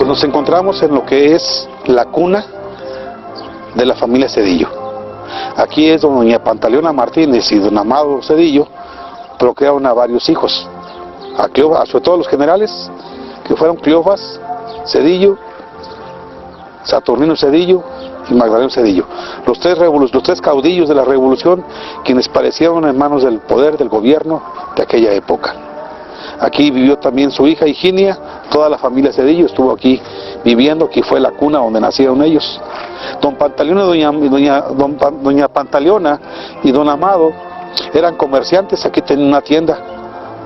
Pues nos encontramos en lo que es la cuna de la familia Cedillo. Aquí es donde doña Pantaleona Martínez y don Amado Cedillo procrearon a varios hijos, sobre todo los generales, que fueron Cleofas Cedillo, Saturnino Cedillo y Magdaleno Cedillo, los tres caudillos de la revolución, quienes parecieron hermanos del poder del gobierno de aquella época. Aquí vivió también su hija Higinia, toda la familia Cedillo estuvo aquí viviendo, aquí fue la cuna donde nacieron ellos. Don Pantaleona y doña Pantaleona y don Amado eran comerciantes, aquí tenían una tienda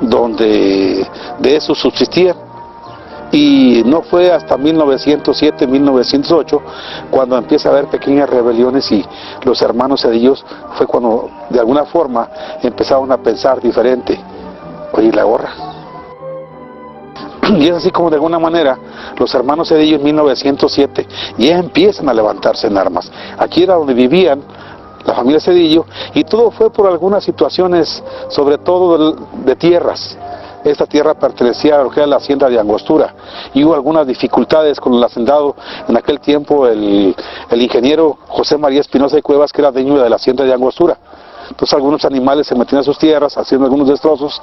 donde de eso subsistían. Y no fue hasta 1907, 1908, cuando empieza a haber pequeñas rebeliones y los hermanos Cedillos fue cuando de alguna forma empezaron a pensar diferente. Oye, la gorra. Y es así como de alguna manera los hermanos Cedillo en 1907 ya empiezan a levantarse en armas. Aquí era donde vivían la familia Cedillo y todo fue por algunas situaciones, sobre todo de tierras. Esta tierra pertenecía a lo que era la hacienda de Angostura y hubo algunas dificultades con el hacendado en aquel tiempo, el ingeniero José María Espinosa de Cuevas, que era dueño de la hacienda de Angostura. Entonces algunos animales se metían a sus tierras haciendo algunos destrozos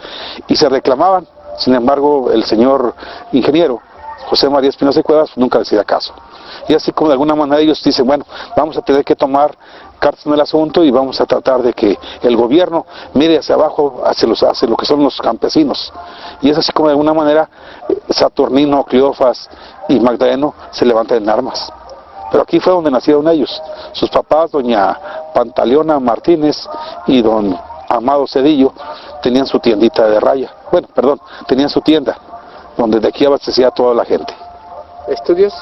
y se reclamaban. Sin embargo, el señor ingeniero José María Espinosa de Cuevas nunca les hacía caso. Y así como de alguna manera ellos dicen, bueno, vamos a tener que tomar cartas en el asunto y vamos a tratar de que el gobierno mire hacia abajo, hacia lo que son los campesinos. Y es así como de alguna manera Saturnino, Cleofas y Magdaleno se levantan en armas. Pero aquí fue donde nacieron ellos. Sus papás, doña Pantaleona Martínez y don Amado Cedillo, tenían su tiendita de raya. Bueno, perdón, tenían su tienda, donde de aquí abastecía a toda la gente. ¿Estudios?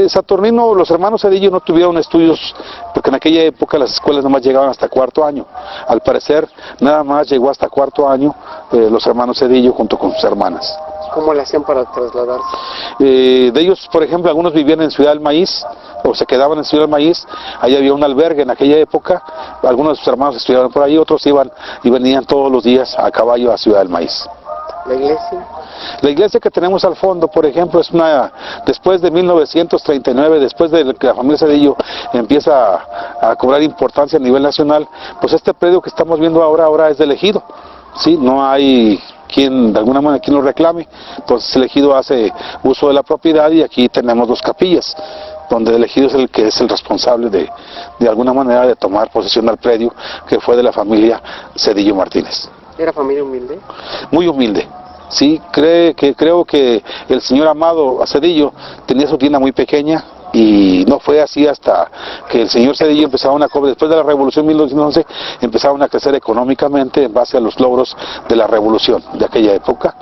Saturnino, los hermanos Cedillo no tuvieron estudios, porque en aquella época las escuelas nada más llegaban hasta cuarto año. Al parecer, nada más llegó hasta cuarto año los hermanos Cedillo junto con sus hermanas. ¿Cómo le hacían para trasladarse? De ellos, por ejemplo, algunos vivían en Ciudad del Maíz, o se quedaban en Ciudad del Maíz. Allí había un albergue en aquella época. Algunos de sus hermanos estudiaban por ahí, otros iban y venían todos los días a caballo a Ciudad del Maíz. ¿La iglesia? La iglesia que tenemos al fondo, por ejemplo, es después de 1939, después de que la familia Cedillo empieza a cobrar importancia a nivel nacional, pues este predio que estamos viendo ahora es del ejido, ¿sí? No hay quien, de alguna manera, quien lo reclame. Entonces el ejido hace uso de la propiedad y aquí tenemos dos capillas, donde el ejido es el que es el responsable de alguna manera de tomar posesión del predio que fue de la familia Cedillo Martínez. ¿Era familia humilde? Muy humilde. Sí, creo que el señor Amado Cedillo tenía su tienda muy pequeña y no fue así hasta que el señor Cedillo empezaron a cobrar, después de la revolución 1911, empezaron a crecer económicamente en base a los logros de la revolución de aquella época.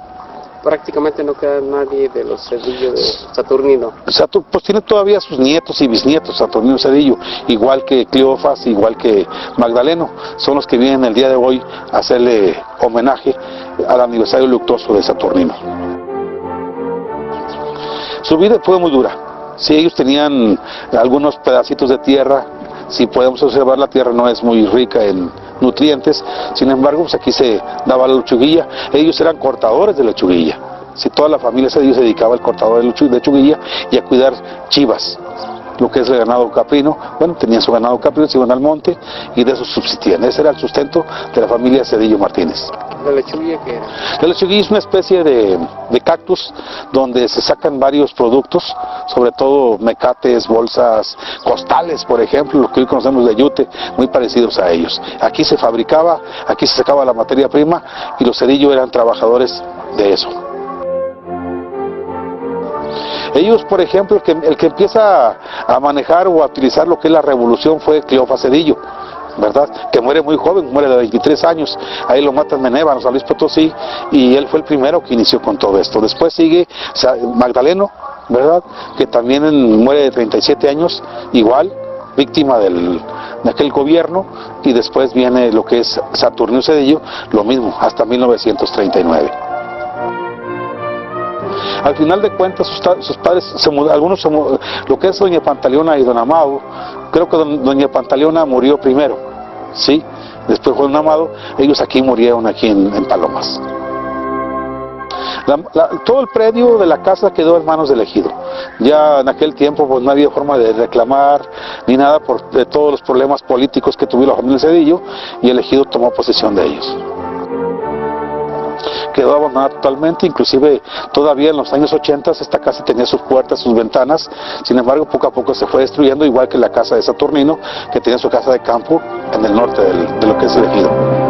Prácticamente no queda nadie de los Cedillo de Saturnino. Pues tiene todavía sus nietos y bisnietos, Saturnino Cedillo, igual que Cleofas, igual que Magdaleno, son los que vienen el día de hoy a hacerle homenaje al aniversario luctuoso de Saturnino. Su vida fue muy dura. Sí, ellos tenían algunos pedacitos de tierra. Si podemos observar, la tierra no es muy rica en nutrientes, sin embargo, pues aquí se daba la lechuguilla. Ellos eran cortadores de lechuguilla. Si toda la familia Cedillo se dedicaba al cortador de lechuguilla y a cuidar chivas, lo que es el ganado caprino. Bueno, tenían su ganado caprino, se iban al monte y de eso subsistían. Ese era el sustento de la familia Cedillo Martínez. ¿La lechuguilla qué era? La lechuguilla es una especie de cactus donde se sacan varios productos, sobre todo mecates, bolsas, costales, por ejemplo, lo que hoy conocemos de yute, muy parecidos a ellos. Aquí se fabricaba, aquí se sacaba la materia prima y los Cedillo eran trabajadores de eso. Ellos, por ejemplo, el que empieza a manejar o a utilizar lo que es la revolución fue Cleofas Cedillo, ¿verdad? Que muere muy joven, muere de 23 años, ahí lo matan en Ébano, San Luis Potosí, y él fue el primero que inició con todo esto. Después sigue Magdaleno, ¿verdad? Que también muere de 37 años, igual, víctima de aquel gobierno, y después viene lo que es Saturnino Cedillo, lo mismo, hasta 1939. Al final de cuentas, sus padres, lo que es doña Pantaleona y don Amado, creo que doña Pantaleona murió primero, ¿sí? Después fue don Amado, ellos aquí murieron aquí en Palomas. Todo el predio de la casa quedó en manos del ejido. Ya en aquel tiempo pues no había forma de reclamar ni nada por todos los problemas políticos que tuvo la familia Zedillo, y el ejido tomó posesión de ellos. Quedó abandonada totalmente, inclusive todavía en los años 80 esta casa tenía sus puertas, sus ventanas, sin embargo poco a poco se fue destruyendo, igual que la casa de Saturnino, que tenía su casa de campo en el norte de lo que es el ejido.